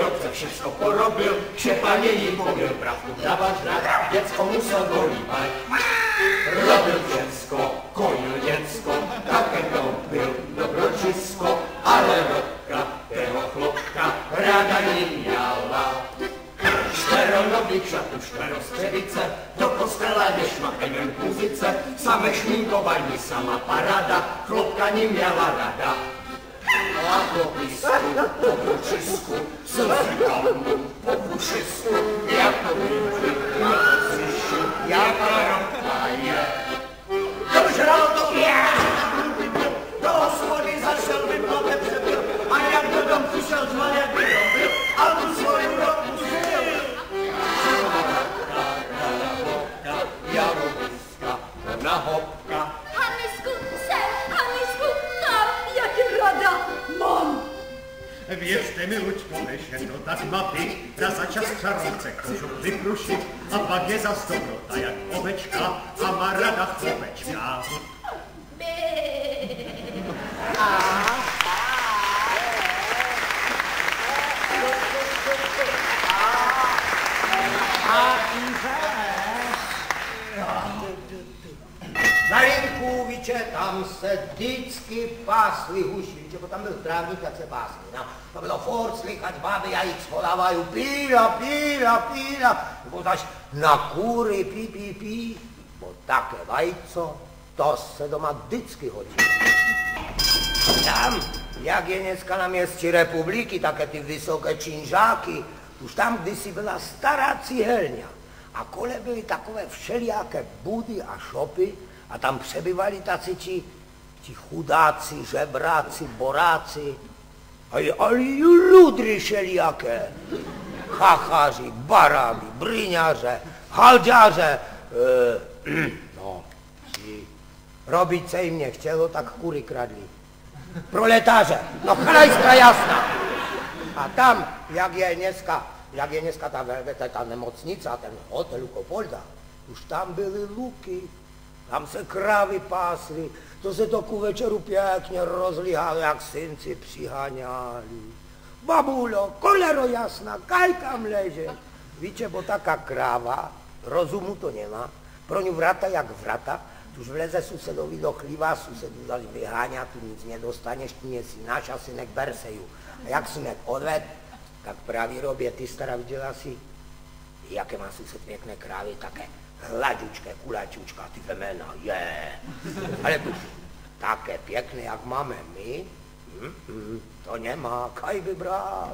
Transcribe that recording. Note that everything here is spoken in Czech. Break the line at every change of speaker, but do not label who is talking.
výrobce všechno porobil, šepaně jí pobyl pravdu dávat rád, děcko musel go líbať. Robil děcko, kojil děcko, také byl dobročisko, ale rodka tého chlopka ráda jí měla. Čtveronových šatů, čtverostředice, do kostela je šmakenem muzice, same šminkování, sama parada, chlopka ní měla rada. A po písku, po bručisku, slzy kalmu, po pušisku, jako vývky, jako slyši, jaká rodka je. Dožral to je! Do hospody zašel, vyplatek přebyl, a jak do dom přišel, zvaně vyrobil, a tu svoju rodku zbyl. Jaroviska, ona hopka.
Hanyzku, Hanyzku, tam, jak je rada mám.
Věřte mi, Luďko, než je to tak mapy, na začas čarovce kožu vyprušit a pak je zas dobrota jak ovečka a má rada chlopečka.
Na Rynkoviče tam se vždycky pásli huši, bo tam byl trávník, jak se pásli. No, to bylo furt slychať baby a jich schodávají píra, nebo zaž na kůry pí, bo také vajco, to se doma vždycky hodí. Tam, jak je dneska na městě republiky, také ty vysoké činžáky, už tam kdysi byla stará cihelňa a kole byly takové všelijaké budy a šopy a tam přebývali taci ti chudáci, žebráci, boráci, ale i ludry všelijaké, chachaři, baráby, bryňaře, halďaře, no, robit se jim nechtělo, tak kury kradli. Proletáře, no chlejská jasná. A tam, jak je dneska ta nemocnice a ten hotel Lukopolda, už tam byly luky, tam se krávy pásly, to se to ku večeru pěkně rozlíhalo, jak synci přiháňali. Babulo, kolero jasná, kaj tam leže. Víte, bo taká kráva, rozumu to nemá, pro ňu vrata jak vrata, tuž vleze susedovi do chlíva, susedu zase vyháňa, tu nic nedostaneš, tu nie si náš a synek ber se ju. A jak synek odved, tak právě robě, ty stará viděla si, jaké má sused pěkné krávy, také hlaďučké, kulačučka, ty vemena, ale také pěkné, jak máme my, to nemá, kaj by bral.